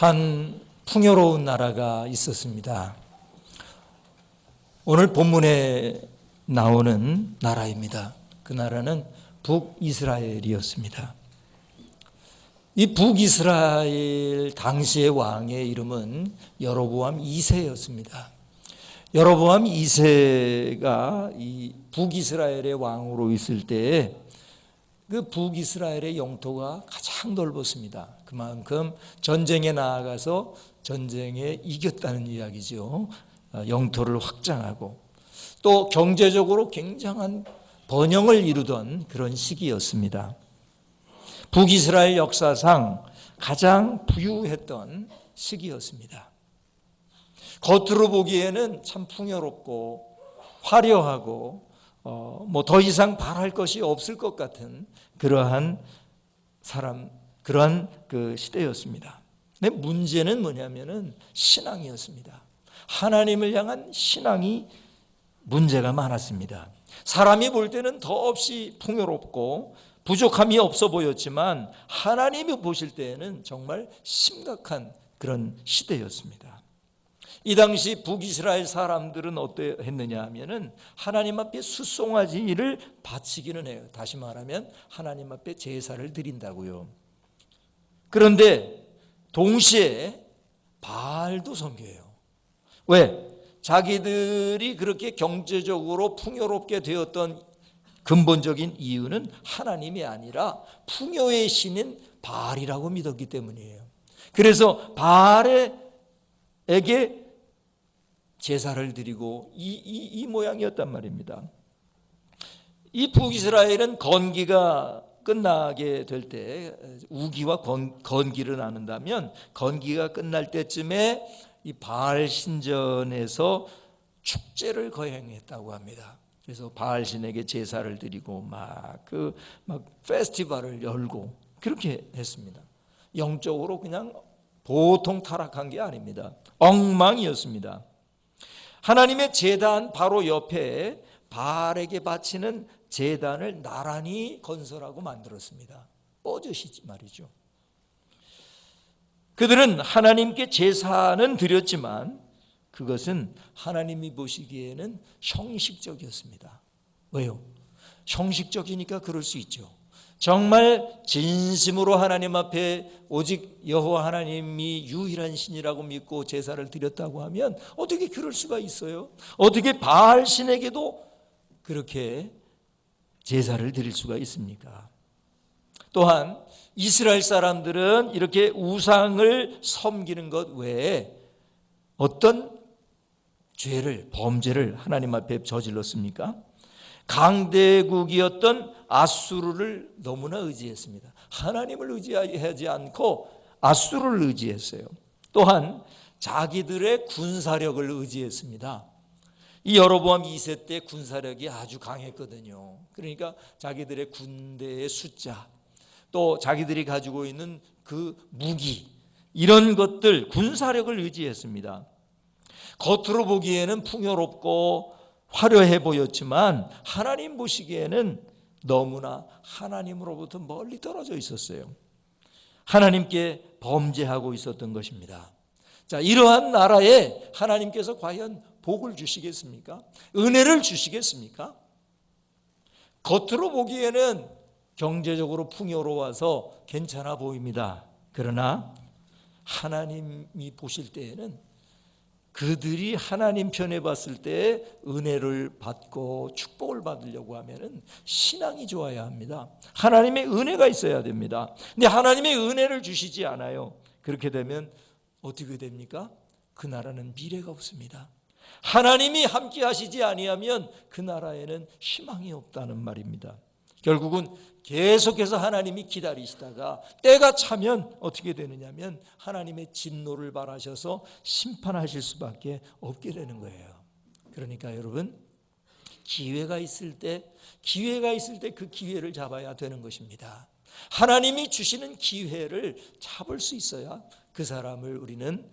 한 풍요로운 나라가 있었습니다. 오늘 본문에 나오는 나라입니다. 그 나라는 북이스라엘이었습니다. 이 북이스라엘 당시의 왕의 이름은 여로보암 2세였습니다. 여로보암 2세가 이 북이스라엘의 왕으로 있을 때에 그 북이스라엘의 영토가 가장 넓었습니다. 그만큼 전쟁에 나아가서 전쟁에 이겼다는 이야기죠. 영토를 확장하고 또 경제적으로 굉장한 번영을 이루던 그런 시기였습니다. 북이스라엘 역사상 가장 부유했던 시기였습니다. 겉으로 보기에는 참 풍요롭고 화려하고 더 이상 바랄 것이 없을 것 같은 그러한 그 시대였습니다. 근데 문제는 뭐냐면은 신앙이었습니다. 하나님을 향한 신앙이 문제가 많았습니다. 사람이 볼 때는 더없이 풍요롭고 부족함이 없어 보였지만 하나님이 보실 때에는 정말 심각한 그런 시대였습니다. 이 당시 북이스라엘 사람들은 어떠했느냐 하면은 하나님 앞에 숫송아지를 바치기는 해요. 다시 말하면 하나님 앞에 제사를 드린다고요. 그런데 동시에 바알도 섬겨요. 왜? 자기들이 그렇게 경제적으로 풍요롭게 되었던 근본적인 이유는 하나님이 아니라 풍요의 신인 바알이라고 믿었기 때문이에요. 그래서 바알에게 제사를 드리고 이 모양이었단 말입니다. 이 북이스라엘은 건기가 끝나게 될 때 우기와 건기를 나눈다면 건기가 끝날 때쯤에 이 바알 신전에서 축제를 거행했다고 합니다. 그래서 바알 신에게 제사를 드리고 막 페스티벌을 열고 그렇게 했습니다. 영적으로 그냥 보통 타락한 게 아닙니다. 엉망이었습니다. 하나님의 제단 바로 옆에 바알에게 바치는 제단을 나란히 건설하고 만들었습니다. 뻐젓이 말이죠. 그들은 하나님께 제사는 드렸지만 그것은 하나님이 보시기에는 형식적이었습니다. 왜요? 형식적이니까 그럴 수 있죠. 정말 진심으로 하나님 앞에 오직 여호와 하나님이 유일한 신이라고 믿고 제사를 드렸다고 하면 어떻게 그럴 수가 있어요? 어떻게 바알 신에게도 그렇게 제사를 드릴 수가 있습니까? 또한 이스라엘 사람들은 이렇게 우상을 섬기는 것 외에 어떤 범죄를 하나님 앞에 저질렀습니까? 강대국이었던 아수르를 너무나 의지했습니다. 하나님을 의지하지 않고 아수르를 의지했어요. 또한 자기들의 군사력을 의지했습니다. 이 여로보암 2세 때 군사력이 아주 강했거든요. 그러니까 자기들의 군대의 숫자, 또 자기들이 가지고 있는 그 무기, 이런 것들, 군사력을 의지했습니다. 겉으로 보기에는 풍요롭고 화려해 보였지만 하나님 보시기에는 너무나 하나님으로부터 멀리 떨어져 있었어요. 하나님께 범죄하고 있었던 것입니다. 자, 이러한 나라에 하나님께서 과연 복을 주시겠습니까? 은혜를 주시겠습니까? 겉으로 보기에는 경제적으로 풍요로워서 괜찮아 보입니다. 그러나 하나님이 보실 때에는 그들이 하나님 편에 봤을 때 은혜를 받고 축복을 받으려고 하면은 신앙이 좋아야 합니다. 하나님의 은혜가 있어야 됩니다. 근데 하나님의 은혜를 주시지 않아요. 그렇게 되면 어떻게 됩니까? 그 나라는 미래가 없습니다. 하나님이 함께 하시지 아니하면 그 나라에는 희망이 없다는 말입니다. 결국은 계속해서 하나님이 기다리시다가 때가 차면 어떻게 되느냐면 하나님의 진노를 발하셔서 심판하실 수밖에 없게 되는 거예요. 그러니까 여러분, 기회가 있을 때 그 기회를 잡아야 되는 것입니다. 하나님이 주시는 기회를 잡을 수 있어야 그 사람을 우리는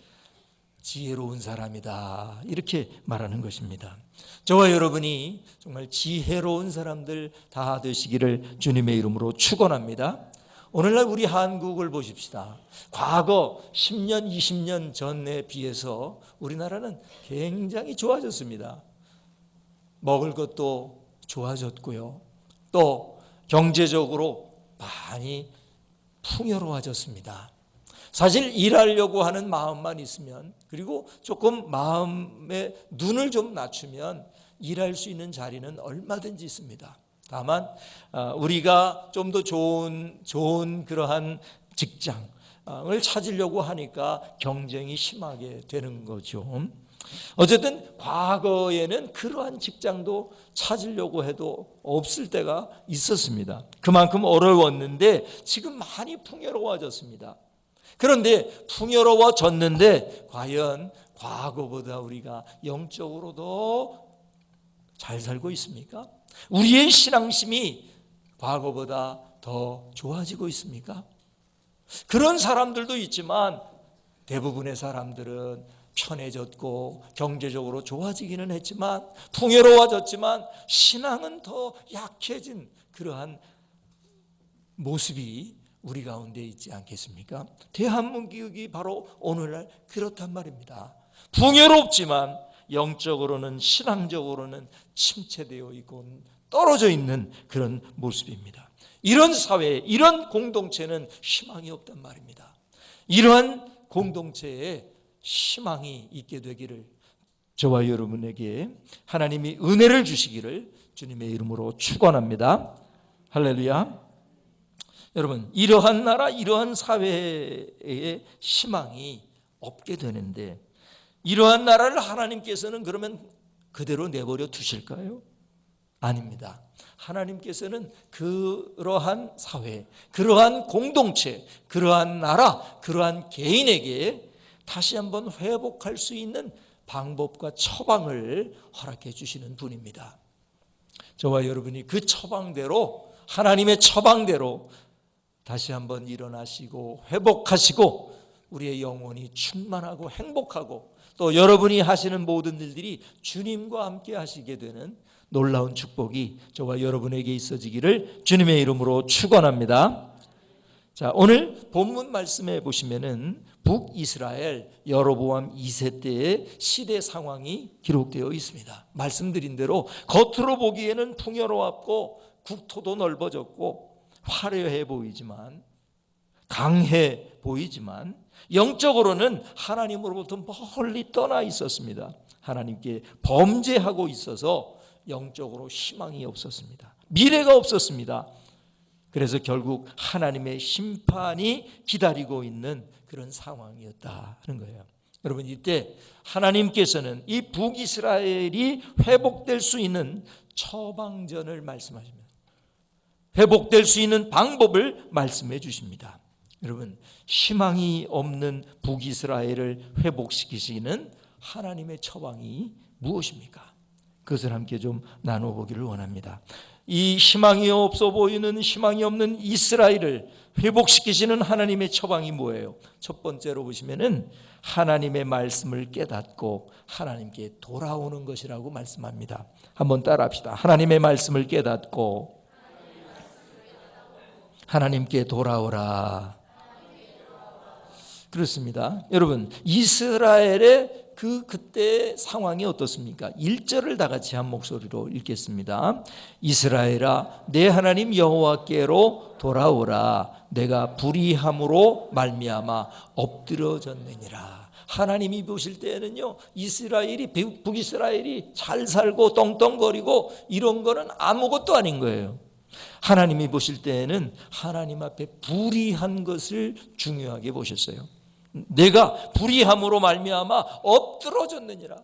지혜로운 사람이다, 이렇게 말하는 것입니다. 저와 여러분이 정말 지혜로운 사람들 다 되시기를 주님의 이름으로 축원합니다. 오늘날 우리 한국을 보십시다. 과거 10년, 20년 전에 비해서 우리나라는 굉장히 좋아졌습니다. 먹을 것도 좋아졌고요. 또 경제적으로 많이 풍요로워졌습니다. 사실 일하려고 하는 마음만 있으면, 그리고 조금 마음의 눈을 좀 낮추면 일할 수 있는 자리는 얼마든지 있습니다. 다만 우리가 좀 더 좋은 그러한 직장을 찾으려고 하니까 경쟁이 심하게 되는 거죠. 어쨌든 과거에는 그러한 직장도 찾으려고 해도 없을 때가 있었습니다. 그만큼 어려웠는데 지금 많이 풍요로워졌습니다. 그런데 풍요로워졌는데 과연 과거보다 우리가 영적으로 더 잘 살고 있습니까? 우리의 신앙심이 과거보다 더 좋아지고 있습니까? 그런 사람들도 있지만 대부분의 사람들은 편해졌고 경제적으로 좋아지기는 했지만, 풍요로워졌지만 신앙은 더 약해진 그러한 모습이 우리 가운데 있지 않겠습니까? 대한민국이 바로 오늘날 그렇단 말입니다. 풍요롭지만 영적으로는, 신앙적으로는 침체되어 있고 떨어져 있는 그런 모습입니다. 이런 사회, 이런 공동체는 희망이 없단 말입니다. 이러한 공동체에 희망이 있게 되기를 저와 여러분에게 하나님이 은혜를 주시기를 주님의 이름으로 축원합니다. 할렐루야. 여러분, 이러한 나라, 이러한 사회에 희망이 없게 되는데, 이러한 나라를 하나님께서는 그러면 그대로 내버려 두실까요? 아닙니다. 하나님께서는 그러한 사회, 그러한 공동체, 그러한 나라, 그러한 개인에게 다시 한번 회복할 수 있는 방법과 처방을 허락해 주시는 분입니다. 저와 여러분이 그 처방대로, 하나님의 처방대로 다시 한번 일어나시고 회복하시고 우리의 영혼이 충만하고 행복하고, 또 여러분이 하시는 모든 일들이 주님과 함께 하시게 되는 놀라운 축복이 저와 여러분에게 있어지기를 주님의 이름으로 축원합니다. 자, 오늘 본문 말씀에 보시면은 북이스라엘 여로보암 2세 때의 시대 상황이 기록되어 있습니다. 말씀드린 대로 겉으로 보기에는 풍요로웠고 국토도 넓어졌고 화려해 보이지만, 강해 보이지만 영적으로는 하나님으로부터 멀리 떠나 있었습니다. 하나님께 범죄하고 있어서 영적으로 희망이 없었습니다. 미래가 없었습니다. 그래서 결국 하나님의 심판이 기다리고 있는 그런 상황이었다는 거예요. 여러분, 이때 하나님께서는 이 북이스라엘이 회복될 수 있는 처방전을 말씀하십니다. 회복될 수 있는 방법을 말씀해 주십니다. 여러분, 희망이 없는 북이스라엘을 회복시키시는 하나님의 처방이 무엇입니까? 그것을 함께 좀 나눠보기를 원합니다. 이 희망이 없어 보이는, 희망이 없는 이스라엘을 회복시키시는 하나님의 처방이 뭐예요? 첫 번째로 보시면은 하나님의 말씀을 깨닫고 하나님께 돌아오는 것이라고 말씀합니다. 한번 따라합시다. 하나님의 말씀을 깨닫고 하나님께 돌아오라. 그렇습니다. 여러분, 이스라엘의 그때의 상황이 어떻습니까? 1절을 다 같이 한 목소리로 읽겠습니다. 이스라엘아, 내 하나님 여호와께로 돌아오라. 내가 불의함으로 말미암아 엎드러졌느니라. 하나님이 보실 때는요, 이스라엘이, 북이스라엘이 잘 살고 떵떵거리고 이런 거는 아무것도 아닌 거예요. 하나님이 보실 때에는 하나님 앞에 불의한 것을 중요하게 보셨어요. 내가 불의함으로 말미암아 엎드러졌느니라.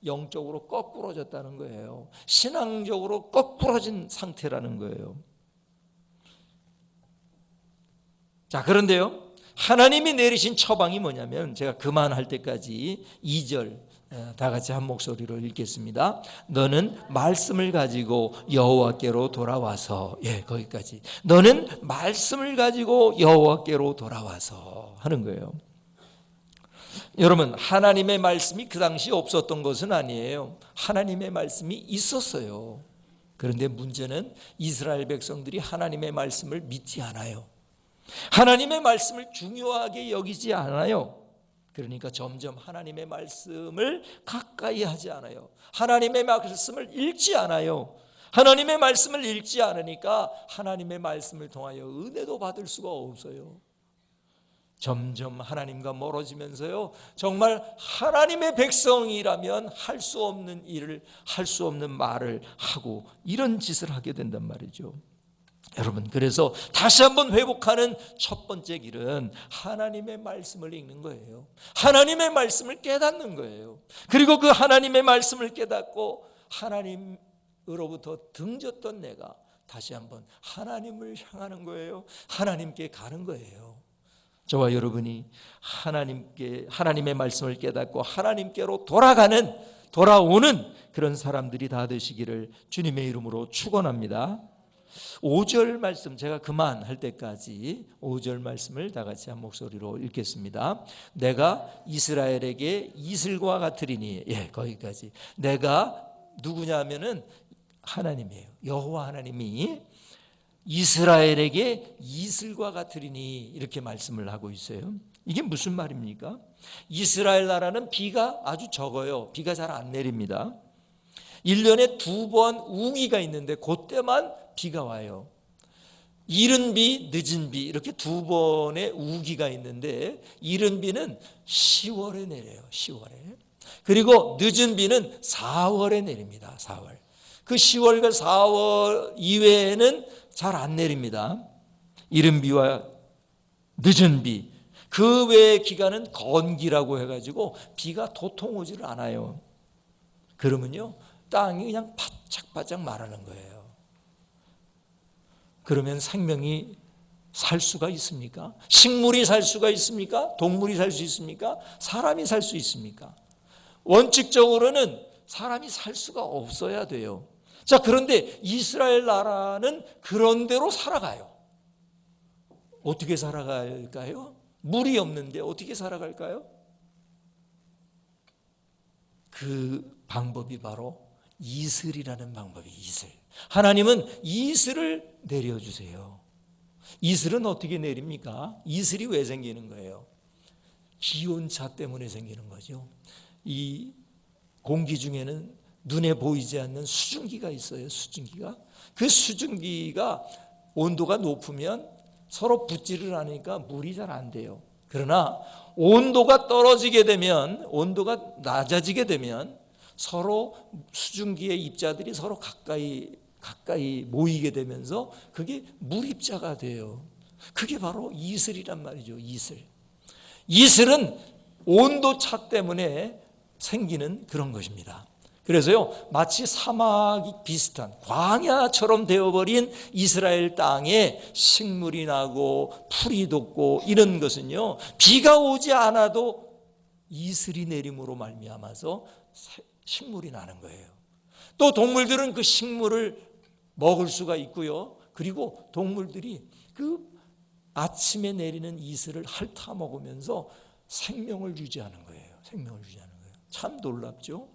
영적으로 거꾸러졌다는 거예요. 신앙적으로 거꾸러진 상태라는 거예요. 자, 그런데요, 하나님이 내리신 처방이 뭐냐면, 제가 그만할 때까지 2절 다 같이 한 목소리로 읽겠습니다. 너는 말씀을 가지고 여호와께로 돌아와서, 거기까지. 너는 말씀을 가지고 여호와께로 돌아와서 하는 거예요. 여러분, 하나님의 말씀이 그 당시 없었던 것은 아니에요. 하나님의 말씀이 있었어요. 그런데 문제는 이스라엘 백성들이 하나님의 말씀을 믿지 않아요. 하나님의 말씀을 중요하게 여기지 않아요. 그러니까 점점 하나님의 말씀을 가까이 하지 않아요. 하나님의 말씀을 읽지 않아요. 하나님의 말씀을 읽지 않으니까 하나님의 말씀을 통하여 은혜도 받을 수가 없어요. 점점 하나님과 멀어지면서요, 정말 하나님의 백성이라면 할 수 없는 일을, 할 수 없는 말을 하고 이런 짓을 하게 된단 말이죠. 여러분, 그래서 다시 한번 회복하는 첫 번째 길은 하나님의 말씀을 읽는 거예요. 하나님의 말씀을 깨닫는 거예요. 그리고 그 하나님의 말씀을 깨닫고 하나님으로부터 등졌던 내가 다시 한번 하나님을 향하는 거예요. 하나님께 가는 거예요. 저와 여러분이 하나님의 말씀을 깨닫고 하나님께로 돌아오는 그런 사람들이 다 되시기를 주님의 이름으로 축원합니다. 5절 말씀, 제가 그만할 때까지 5절 말씀을 다 같이 한 목소리로 읽겠습니다. 내가 이스라엘에게 이슬과 같으리니, 거기까지. 내가 누구냐면은 하나님이에요. 여호와 하나님이 이스라엘에게 이슬과 같으리니 이렇게 말씀을 하고 있어요. 이게 무슨 말입니까? 이스라엘 나라는 비가 아주 적어요. 비가 잘 안 내립니다. 1년에 2번 우기가 있는데 그때만 비가 와요. 이른 비, 늦은 비 이렇게 2번의 우기가 있는데 이른 비는 10월에 내려요. 10월에. 그리고 늦은 비는 4월에 내립니다. 4월. 그 10월과 4월 이외에는 잘 안 내립니다. 이른 비와 늦은 비, 그 외의 기간은 건기라고 해가지고 비가 도통 오지를 않아요. 그러면요, 땅이 그냥 바짝바짝 마르는 거예요. 그러면 생명이 살 수가 있습니까? 식물이 살 수가 있습니까? 동물이 살 수 있습니까? 사람이 살 수 있습니까? 원칙적으로는 사람이 살 수가 없어야 돼요. 자, 그런데 이스라엘 나라는 그런 대로 살아가요. 어떻게 살아갈까요? 물이 없는데 어떻게 살아갈까요? 그 방법이 바로 이슬이라는 방법이 이슬. 하나님은 이슬을 내려주세요. 이슬은 어떻게 내립니까? 이슬이 왜 생기는 거예요? 기온차 때문에 생기는 거죠. 이 공기 중에는 눈에 보이지 않는 수증기가 있어요. 수증기가. 그 수증기가 온도가 높으면 서로 붙지를 않으니까 물이 잘 안 돼요. 그러나 온도가 떨어지게 되면, 온도가 낮아지게 되면 서로 수증기의 입자들이 서로 가까이 모이게 되면서 그게 물입자가 돼요. 그게 바로 이슬이란 말이죠. 이슬. 이슬은 온도차 때문에 생기는 그런 것입니다. 그래서요, 마치 사막이 비슷한 광야처럼 되어버린 이스라엘 땅에 식물이 나고 풀이 돋고 이런 것은요, 비가 오지 않아도 이슬이 내림으로 말미암아서 식물이 나는 거예요. 또 동물들은 그 식물을 먹을 수가 있고요. 그리고 동물들이 그 아침에 내리는 이슬을 핥아 먹으면서 생명을 유지하는 거예요. 생명을 유지하는 거예요. 참 놀랍죠?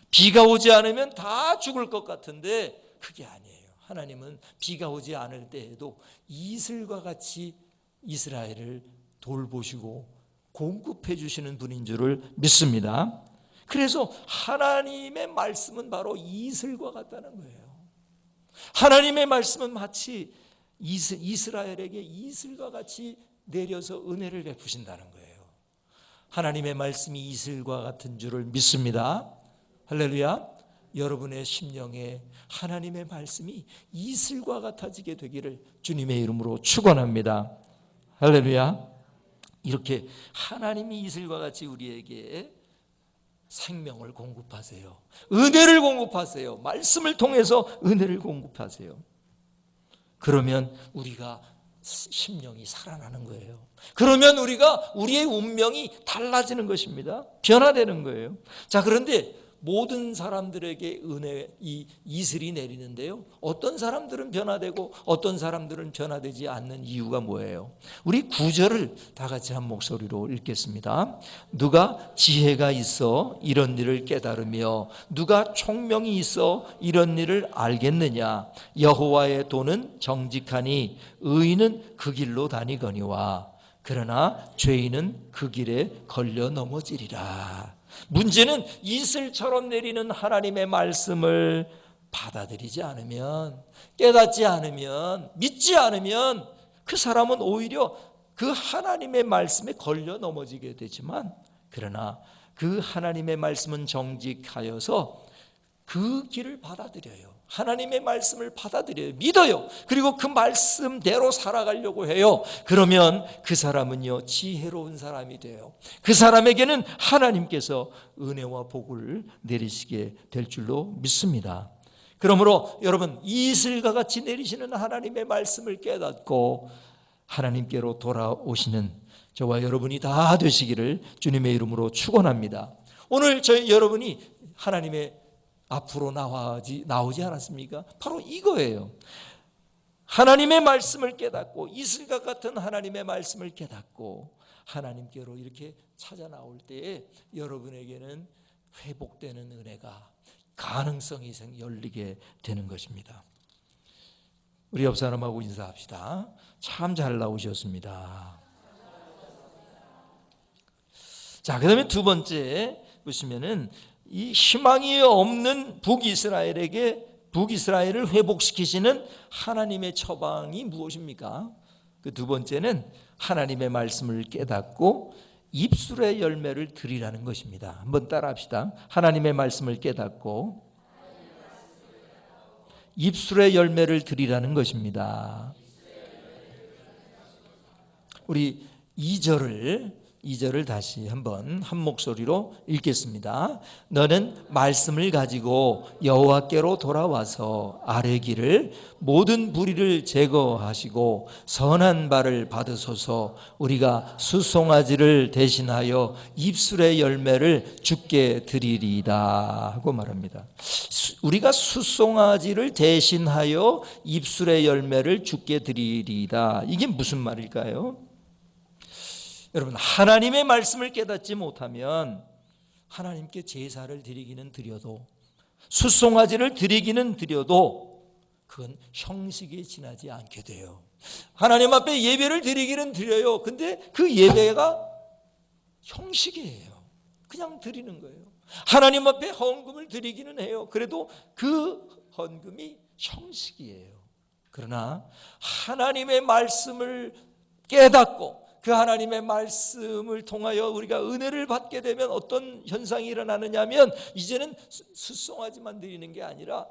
비가 오지 않으면 다 죽을 것 같은데 그게 아니에요. 하나님은 비가 오지 않을 때에도 이슬과 같이 이스라엘을 돌보시고 공급해 주시는 분인 줄을 믿습니다. 그래서 하나님의 말씀은 바로 이슬과 같다는 거예요. 하나님의 말씀은 마치 이스라엘에게 이슬과 같이 내려서 은혜를 베푸신다는 거예요. 하나님의 말씀이 이슬과 같은 줄을 믿습니다. 할렐루야. 여러분의 심령에 하나님의 말씀이 이슬과 같아지게 되기를 주님의 이름으로 축원합니다. 할렐루야. 이렇게 하나님이 이슬과 같이 우리에게 생명을 공급하세요. 은혜를 공급하세요. 말씀을 통해서 은혜를 공급하세요. 그러면 우리가 심령이 살아나는 거예요. 그러면 우리의 운명이 달라지는 것입니다. 변화되는 거예요. 자, 그런데 모든 사람들에게 은혜 이 이슬이 내리는데요, 어떤 사람들은 변화되고 어떤 사람들은 변화되지 않는 이유가 뭐예요? 우리 9절을 다 같이 한 목소리로 읽겠습니다. 누가 지혜가 있어 이런 일을 깨달으며 누가 총명이 있어 이런 일을 알겠느냐? 여호와의 도는 정직하니 의인은 그 길로 다니거니와 그러나 죄인은 그 길에 걸려 넘어지리라. 문제는 이슬처럼 내리는 하나님의 말씀을 받아들이지 않으면, 깨닫지 않으면, 믿지 않으면 그 사람은 오히려 그 하나님의 말씀에 걸려 넘어지게 되지만, 그러나 그 하나님의 말씀은 정직하여서 그 길을 받아들여요. 하나님의 말씀을 받아들여요. 믿어요. 그리고 그 말씀대로 살아가려고 해요. 그러면 그 사람은요, 지혜로운 사람이 돼요. 그 사람에게는 하나님께서 은혜와 복을 내리시게 될 줄로 믿습니다. 그러므로 여러분, 이슬과 같이 내리시는 하나님의 말씀을 깨닫고 하나님께로 돌아오시는 저와 여러분이 다 되시기를 주님의 이름으로 축원합니다. 오늘 저희 여러분이 하나님의 앞으로 나오지 않았습니까? 바로 이거예요. 하나님의 말씀을 깨닫고 이슬과 같은 하나님의 말씀을 깨닫고 하나님께로 이렇게 찾아 나올 때에 여러분에게는 회복되는 은혜가, 가능성이 열리게 되는 것입니다. 우리 옆 사람하고 인사합시다. 참 잘 나오셨습니다. 자, 그 다음에 두 번째 보시면은 이 희망이 없는 북이스라엘을 회복시키시는 하나님의 처방이 무엇입니까? 그 두 번째는 하나님의 말씀을 깨닫고 입술의 열매를 드리라는 것입니다. 한번 따라합시다. 하나님의 말씀을 깨닫고 입술의 열매를 드리라는 것입니다. 우리 2절을 다시 한번 한 목소리로 읽겠습니다. 너는 말씀을 가지고 여호와께로 돌아와서 아뢰기를 모든 불의를 제거하시고 선한 바를 받으소서. 우리가 숫송아지를 대신하여 입술의 열매를 주께 드리리이다 하고 말합니다. 우리가 숫송아지를 대신하여 입술의 열매를 주께 드리리이다. 이게 무슨 말일까요? 여러분, 하나님의 말씀을 깨닫지 못하면 하나님께 제사를 드리기는 드려도, 숫송아지를 드리기는 드려도 그건 형식에 지나지 않게 돼요. 하나님 앞에 예배를 드리기는 드려요. 근데 그 예배가 형식이에요. 그냥 드리는 거예요. 하나님 앞에 헌금을 드리기는 해요. 그래도 그 헌금이 형식이에요. 그러나 하나님의 말씀을 깨닫고 그 하나님의 말씀을 통하여 우리가 은혜를 받게 되면 어떤 현상이 일어나느냐 하면, 이제는 숫송아지만 드리는 게 아니라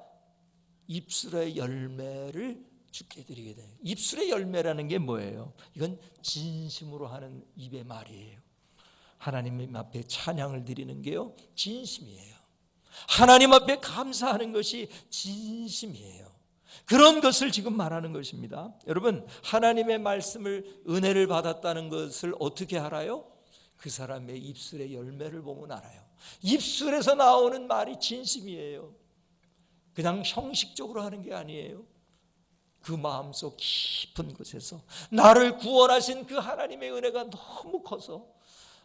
입술의 열매를 주께 드리게 돼요. 입술의 열매라는 게 뭐예요? 이건 진심으로 하는 입의 말이에요. 하나님 앞에 찬양을 드리는 게요, 진심이에요. 하나님 앞에 감사하는 것이 진심이에요. 그런 것을 지금 말하는 것입니다. 여러분, 하나님의 말씀을, 은혜를 받았다는 것을 어떻게 알아요? 그 사람의 입술의 열매를 보면 알아요. 입술에서 나오는 말이 진심이에요. 그냥 형식적으로 하는 게 아니에요. 그 마음속 깊은 곳에서 나를 구원하신 그 하나님의 은혜가 너무 커서,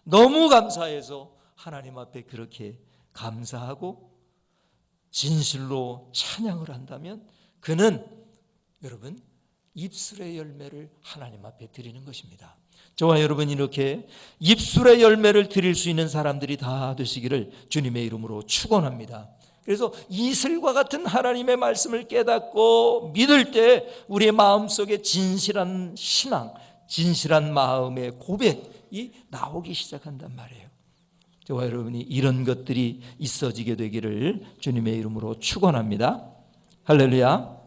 너무 감사해서 하나님 앞에 그렇게 감사하고 진실로 찬양을 한다면 그는, 여러분, 입술의 열매를 하나님 앞에 드리는 것입니다. 저와 여러분이 이렇게 입술의 열매를 드릴 수 있는 사람들이 다 되시기를 주님의 이름으로 축원합니다. 그래서 이슬과 같은 하나님의 말씀을 깨닫고 믿을 때 우리의 마음속에 진실한 신앙, 진실한 마음의 고백이 나오기 시작한단 말이에요. 저와 여러분이 이런 것들이 있어지게 되기를 주님의 이름으로 축원합니다. 할렐루야.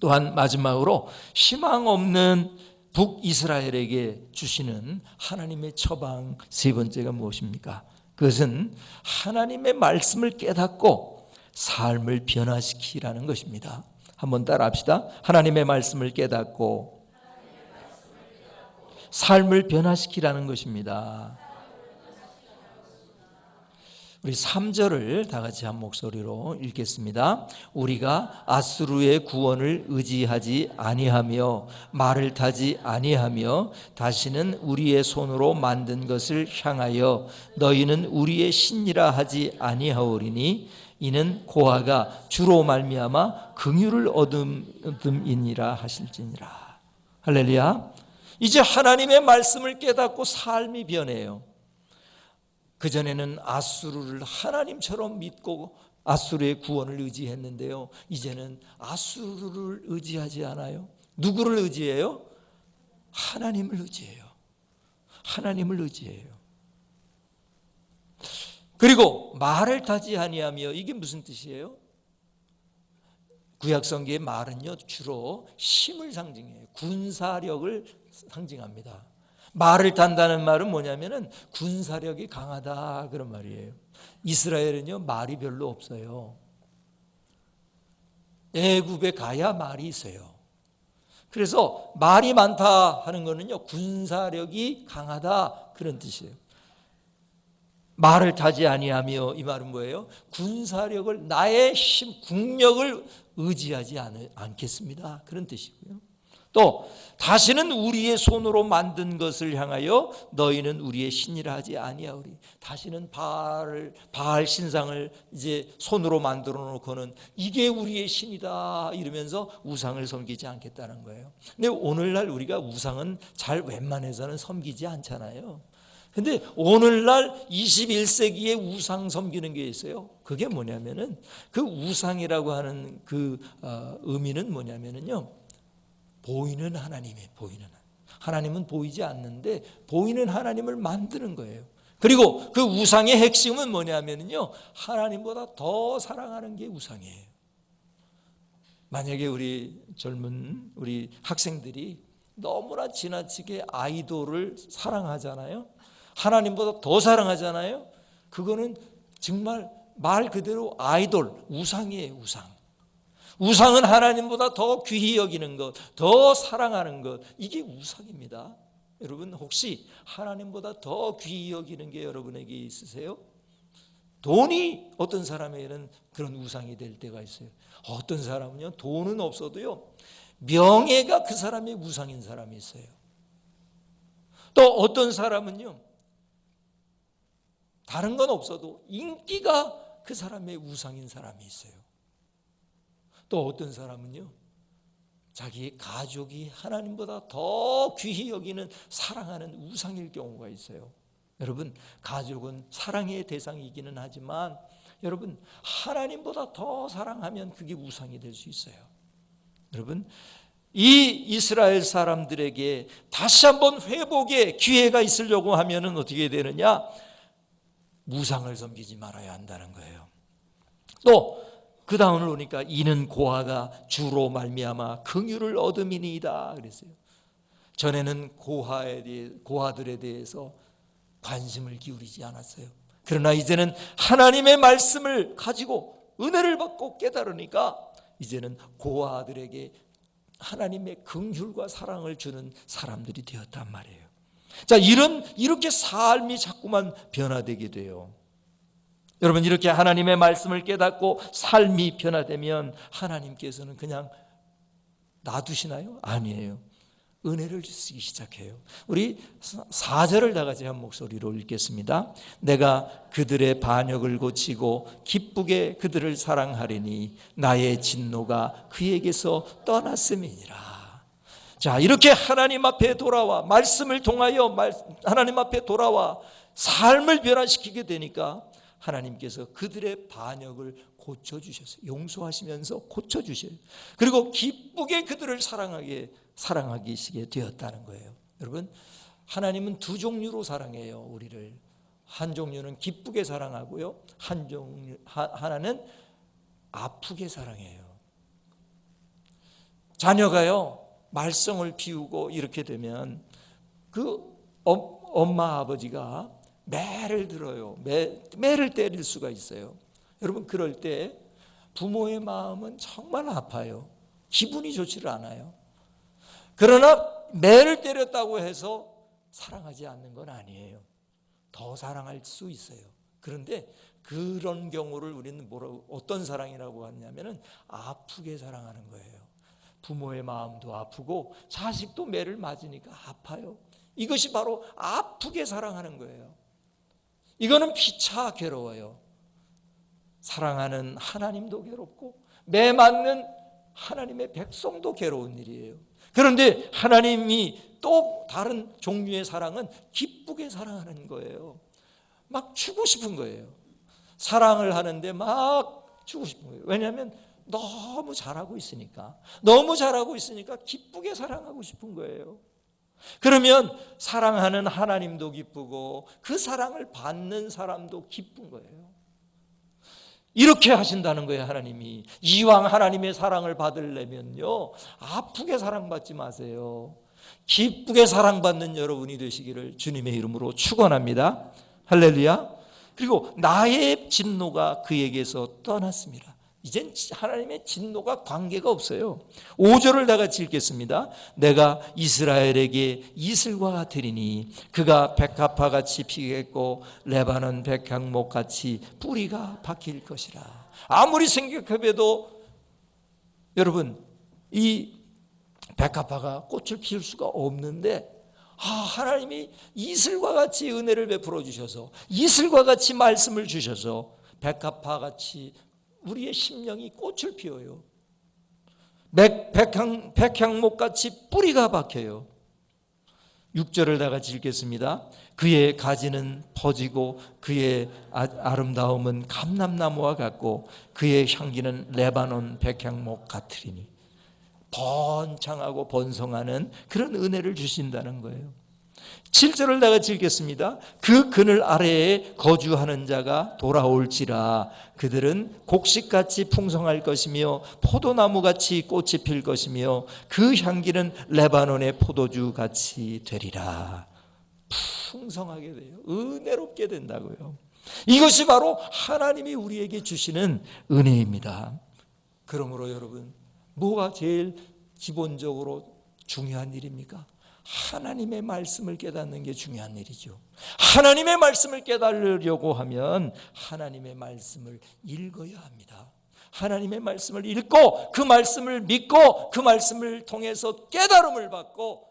또한 마지막으로 희망 없는 북이스라엘에게 주시는 하나님의 처방 세 번째가 무엇입니까? 그것은 하나님의 말씀을 깨닫고 삶을 변화시키라는 것입니다. 한번 따라합시다. 하나님의 말씀을 깨닫고 삶을 변화시키라는 것입니다. 우리 3절을 다 같이 한 목소리로 읽겠습니다. 우리가 아수르의 구원을 의지하지 아니하며 말을 타지 아니하며 다시는 우리의 손으로 만든 것을 향하여 너희는 우리의 신이라 하지 아니하오리니 이는 고아가 주로 말미암아 긍휼을 얻음이니라 하실지니라. 할렐루야. 이제 하나님의 말씀을 깨닫고 삶이 변해요. 그전에는 아수르를 하나님처럼 믿고 아수르의 구원을 의지했는데요, 이제는 아수르를 의지하지 않아요. 누구를 의지해요? 하나님을 의지해요. 하나님을 의지해요. 그리고 말을 타지 아니하며, 이게 무슨 뜻이에요? 구약성경의 말은요, 주로 힘을 상징해요. 군사력을 상징합니다. 말을 탄다는 말은 뭐냐면은 군사력이 강하다, 그런 말이에요. 이스라엘은요, 말이 별로 없어요. 애굽에 가야 말이 있어요. 그래서 말이 많다 하는 거는요, 군사력이 강하다, 그런 뜻이에요. 말을 타지 아니하며, 이 말은 뭐예요? 군사력을, 나의 힘, 국력을 의지하지 않겠습니다, 그런 뜻이고요. 또 다시는 우리의 손으로 만든 것을 향하여 너희는 우리의 신이라 하지 아니하오리. 다시는 바알 신상을 이제 손으로 만들어 놓고는 이게 우리의 신이다 이러면서 우상을 섬기지 않겠다는 거예요. 근데 오늘날 우리가 우상은 잘 웬만해서는 섬기지 않잖아요. 근데 오늘날 21세기에 우상 섬기는 게 있어요. 그게 뭐냐면은, 그 우상이라고 하는 그 의미는 뭐냐면은요, 보이는 하나님이에요. 보이는 하나님은 보이지 않는데 보이는 하나님을 만드는 거예요. 그리고 그 우상의 핵심은 뭐냐면요, 하나님보다 더 사랑하는 게 우상이에요. 만약에 우리 젊은 우리 학생들이 너무나 지나치게 아이돌을 사랑하잖아요. 하나님보다 더 사랑하잖아요. 그거는 정말 말 그대로 아이돌, 우상이에요. 우상은 하나님보다 더 귀히 여기는 것, 더 사랑하는 것, 이게 우상입니다. 여러분, 혹시 하나님보다 더 귀히 여기는 게 여러분에게 있으세요? 돈이 어떤 사람에게는 그런 우상이 될 때가 있어요. 어떤 사람은요, 돈은 없어도요, 명예가 그 사람의 우상인 사람이 있어요. 또 어떤 사람은요, 다른 건 없어도 인기가 그 사람의 우상인 사람이 있어요. 또 어떤 사람은요, 자기의 가족이 하나님보다 더 귀히 여기는, 사랑하는 우상일 경우가 있어요. 여러분, 가족은 사랑의 대상이기는 하지만 여러분, 하나님보다 더 사랑하면 그게 우상이 될 수 있어요. 여러분, 이 이스라엘 사람들에게 다시 한번 회복의 기회가 있으려고 하면은 어떻게 되느냐? 우상을 섬기지 말아야 한다는 거예요. 또 그 다음을 보니까 이는 고아가 주로 말미암아 긍휼을 얻음이니이다 그랬어요. 전에는 고아들에 대해서 관심을 기울이지 않았어요. 그러나 이제는 하나님의 말씀을 가지고 은혜를 받고 깨달으니까 이제는 고아들에게 하나님의 긍휼과 사랑을 주는 사람들이 되었단 말이에요. 자, 이렇게 삶이 자꾸만 변화되게 돼요. 여러분, 이렇게 하나님의 말씀을 깨닫고 삶이 변화되면 하나님께서는 그냥 놔두시나요? 아니에요. 은혜를 주시기 시작해요. 우리 4절을 다 같이 한 목소리로 읽겠습니다. 내가 그들의 반역을 고치고 기쁘게 그들을 사랑하리니 나의 진노가 그에게서 떠났음이니라. 자, 이렇게 하나님 앞에 돌아와 말씀을 통하여 하나님 앞에 돌아와 삶을 변화시키게 되니까 하나님께서 그들의 반역을 고쳐주셨어요. 용서하시면서 고쳐주셔요. 그리고 기쁘게 그들을 사랑하시게 되었다는 거예요. 여러분, 하나님은 두 종류로 사랑해요, 우리를. 한 종류는 기쁘게 사랑하고요, 하나는 아프게 사랑해요. 자녀가요, 말썽을 피우고 이렇게 되면 그 엄마 아버지가 매를 들어요. 매를 때릴 수가 있어요. 여러분, 그럴 때 부모의 마음은 정말 아파요. 기분이 좋지를 않아요. 그러나 매를 때렸다고 해서 사랑하지 않는 건 아니에요. 더 사랑할 수 있어요. 그런데 그런 경우를 우리는 어떤 사랑이라고 하냐면은 아프게 사랑하는 거예요. 부모의 마음도 아프고 자식도 매를 맞으니까 아파요. 이것이 바로 아프게 사랑하는 거예요. 이거는 피차 괴로워요. 사랑하는 하나님도 괴롭고 매 맞는 하나님의 백성도 괴로운 일이에요. 그런데 하나님이 또 다른 종류의 사랑은 기쁘게 사랑하는 거예요. 막 주고 싶은 거예요. 사랑을 하는데 막 주고 싶은 거예요. 왜냐하면 너무 잘하고 있으니까 기쁘게 사랑하고 싶은 거예요. 그러면 사랑하는 하나님도 기쁘고 그 사랑을 받는 사람도 기쁜 거예요. 이렇게 하신다는 거예요. 하나님이. 이왕 하나님의 사랑을 받으려면요, 아프게 사랑받지 마세요. 기쁘게 사랑받는 여러분이 되시기를 주님의 이름으로 축원합니다. 할렐루야. 그리고 나의 진노가 그에게서 떠났습니다. 이젠 하나님의 진노가 관계가 없어요. 5절을 다 같이 읽겠습니다. 내가 이스라엘에게 이슬과 같으리니 그가 백합화같이 피겠고 레바논 백향목같이 뿌리가 박힐 것이라. 아무리 생각해봐도 여러분, 이 백합화가 꽃을 피울 수가 없는데 하나님이 이슬과 같이 은혜를 베풀어 주셔서, 이슬과 같이 말씀을 주셔서 백합화같이 우리의 심령이 꽃을 피워요. 백향목같이 뿌리가 박혀요. 6절을 다 같이 읽겠습니다. 그의 가지는 퍼지고 그의 아름다움은 감람나무와 같고 그의 향기는 레바논 백향목 같으리니. 번창하고 번성하는 그런 은혜를 주신다는 거예요. 7절을 다 같이 읽겠습니다. 그 그늘 아래에 거주하는 자가 돌아올지라. 그들은 곡식같이 풍성할 것이며 포도나무같이 꽃이 필 것이며 그 향기는 레바논의 포도주같이 되리라. 풍성하게 돼요. 은혜롭게 된다고요. 이것이 바로 하나님이 우리에게 주시는 은혜입니다. 그러므로 여러분, 뭐가 제일 기본적으로 중요한 일입니까? 하나님의 말씀을 깨닫는 게 중요한 일이죠. 하나님의 말씀을 깨달으려고 하면 하나님의 말씀을 읽어야 합니다. 하나님의 말씀을 읽고 그 말씀을 믿고 그 말씀을 통해서 깨달음을 받고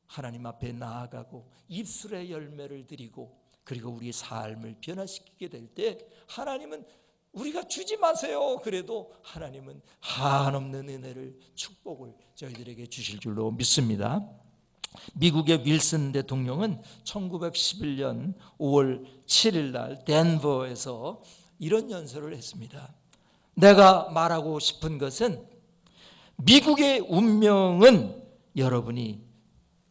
하나님 앞에 나아가고 입술의 열매를 드리고 그리고 우리의 삶을 변화시키게 될 때 하나님은 우리가 주지 마세요 그래도 하나님은 한없는 은혜를, 축복을 저희들에게 주실 줄로 믿습니다. 미국의 윌슨 대통령은 1911년 5월 7일 날 덴버에서 이런 연설을 했습니다. 내가 말하고 싶은 것은 미국의 운명은 여러분이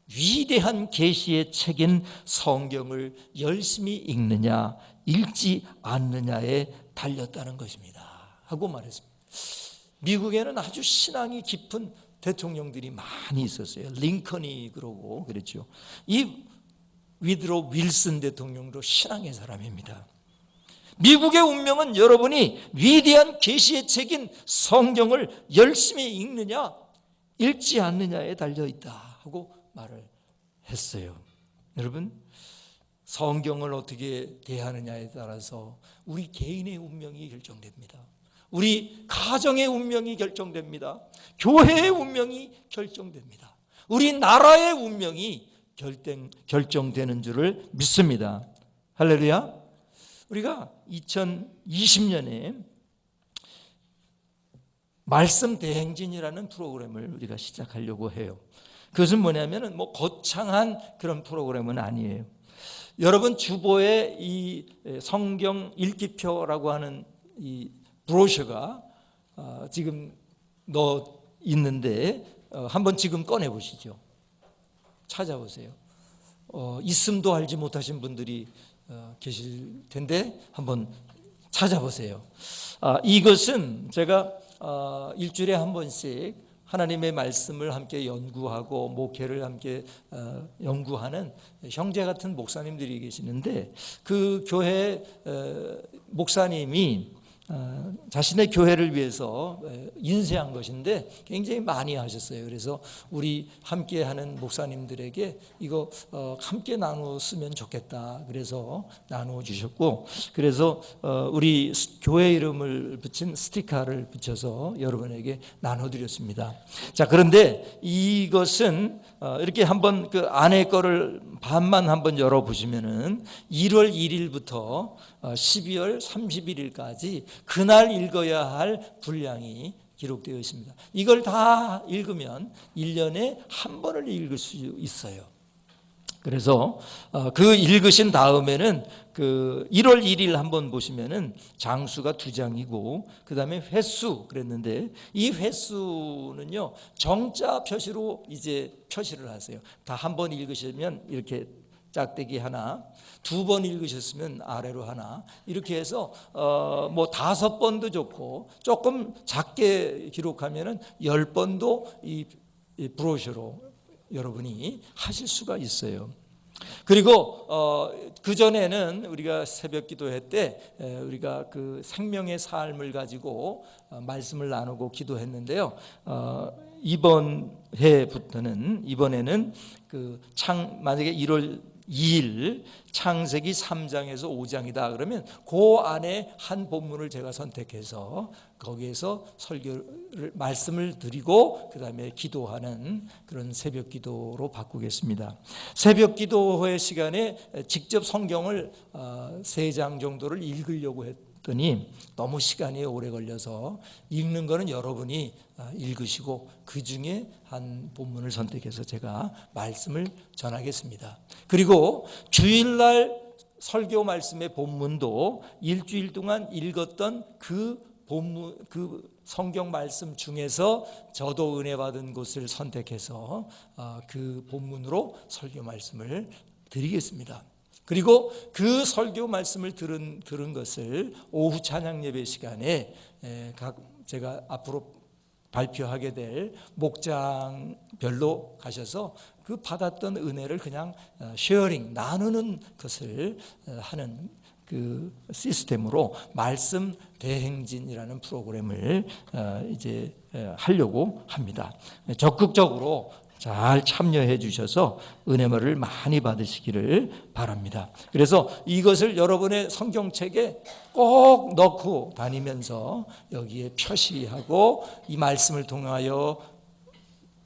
위대한 계시의 책인 성경을 열심히 읽느냐 읽지 않느냐에 달렸다는 것입니다 하고 말했습니다. 미국에는 아주 신앙이 깊은 대통령들이 많이 있었어요. 링컨이 그러고 그랬죠. 이 위드로 윌슨 대통령도 신앙의 사람입니다. 미국의 운명은 여러분이 위대한 계시의 책인 성경을 열심히 읽느냐 읽지 않느냐에 달려있다 하고 말을 했어요. 여러분, 성경을 어떻게 대하느냐에 따라서 우리 개인의 운명이 결정됩니다. 우리 가정의 운명이 결정됩니다. 교회의 운명이 결정됩니다. 우리 나라의 운명이 결정되는 줄을 믿습니다. 할렐루야. 우리가 2020년에 말씀 대행진이라는 프로그램을 우리가 시작하려고 해요. 그것은 뭐냐면은 거창한 그런 프로그램은 아니에요. 여러분 주보에 이 성경 읽기표라고 하는 이 브로셔가 지금 넣어 있는데 한번 지금 꺼내 보시죠. 찾아보세요. 있음도 알지 못하신 분들이 계실 텐데 한번 찾아보세요. 이것은 제가 일주일에 한 번씩 하나님의 말씀을 함께 연구하고 목회를 함께 연구하는 형제 같은 목사님들이 계시는데 그 교회 목사님이 자신의 교회를 위해서 인쇄한 것인데 굉장히 많이 하셨어요. 그래서 우리 함께하는 목사님들에게 이거 함께 나누어 쓰면 좋겠다. 그래서 나누어 주셨고, 그래서 우리 교회 이름을 붙인 스티커를 붙여서 여러분에게 나눠드렸습니다. 자, 그런데 이것은 이렇게 한번 그 안에 거를 반만 한번 열어보시면은 1월 1일부터 12월 31일까지 그날 읽어야 할 분량이 기록되어 있습니다. 이걸 다 읽으면 1년에 한 번을 읽을 수 있어요. 그래서 그 읽으신 다음에는 그 1월 1일 한번 보시면은 장수가 2장이고 그 다음에 횟수 그랬는데, 이 횟수는요 정자 표시로 이제 표시를 하세요. 다 한 번 읽으시면 이렇게 짝대기 하나, 2번 읽으셨으면 아래로 하나, 이렇게 해서 뭐 5번도 좋고 조금 작게 기록하면은 10번도 이 브로셔로 여러분이 하실 수가 있어요. 그리고 그 전에는 우리가 새벽 기도회 때 우리가 그 생명의 삶을 가지고 말씀을 나누고 기도했는데요. 이번에는 그 만약에 1월 2일 창세기 3장에서 5장이다 그러면 그 안에 한 본문을 제가 선택해서 거기에서 설교를 말씀을 드리고 그 다음에 기도하는 그런 새벽 기도로 바꾸겠습니다. 새벽 기도회 시간에 직접 성경을 3장 정도를 읽으려고 했더니 너무 시간이 오래 걸려서 읽는 거는 여러분이 읽으시고 그 중에 한 본문을 선택해서 제가 말씀을 전하겠습니다. 그리고 주일날 설교 말씀의 본문도 일주일 동안 읽었던 그 본문, 그 성경 말씀 중에서 저도 은혜 받은 곳을 선택해서 그 본문으로 설교 말씀을 드리겠습니다. 그리고 그 설교 말씀을 들은 것을 오후 찬양 예배 시간에 제가 앞으로 발표하게 될 목장별로 가셔서 그 받았던 은혜를 그냥 쉐어링, 나누는 것을 하는 그 시스템으로 말씀 대행진이라는 프로그램을 이제 하려고 합니다. 적극적으로 잘 참여해 주셔서 은혜를 많이 받으시기를 바랍니다. 그래서 이것을 여러분의 성경책에 꼭 넣고 다니면서 여기에 표시하고 이 말씀을 통하여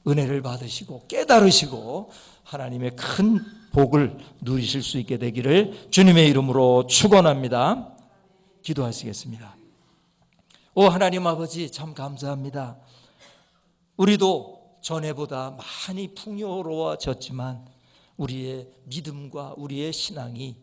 은혜를 받으시고 깨달으시고 하나님의 큰 복을 누리실 수 있게 되기를 주님의 이름으로 축원합니다. 기도하시겠습니다. 오 하나님 아버지, 참 감사합니다. 우리도 전에보다 많이 풍요로워졌지만 우리의 믿음과 우리의 신앙이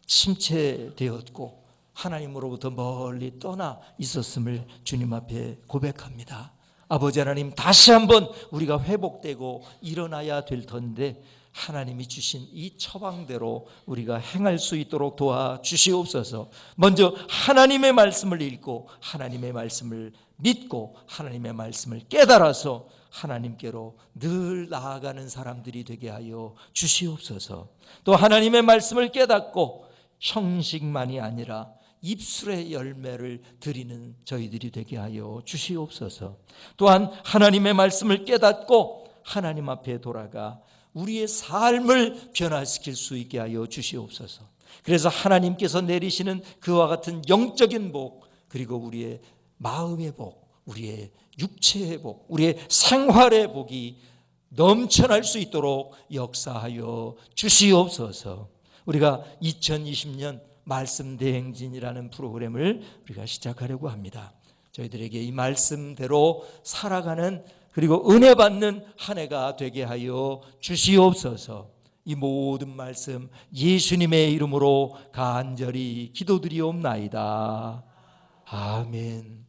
침체되었고 하나님으로부터 멀리 떠나 있었음을 주님 앞에 고백합니다. 아버지 하나님, 다시 한번 우리가 회복되고 일어나야 될 텐데 하나님이 주신 이 처방대로 우리가 행할 수 있도록 도와주시옵소서. 먼저 하나님의 말씀을 읽고 하나님의 말씀을 믿고 하나님의 말씀을 깨달아서 하나님께로 늘 나아가는 사람들이 되게 하여 주시옵소서. 또 하나님의 말씀을 깨닫고 형식만이 아니라 입술의 열매를 드리는 저희들이 되게 하여 주시옵소서. 또한 하나님의 말씀을 깨닫고 하나님 앞에 돌아가 우리의 삶을 변화시킬 수 있게 하여 주시옵소서. 그래서 하나님께서 내리시는 그와 같은 영적인 복, 그리고 우리의 마음의 복, 우리의 육체의 복, 우리의 생활의 복이 넘쳐날 수 있도록 역사하여 주시옵소서. 우리가 2020년 말씀 대행진이라는 프로그램을 우리가 시작하려고 합니다. 저희들에게 이 말씀대로 살아가는, 그리고 은혜 받는 한 해가 되게 하여 주시옵소서. 이 모든 말씀 예수님의 이름으로 간절히 기도드리옵나이다. 아멘.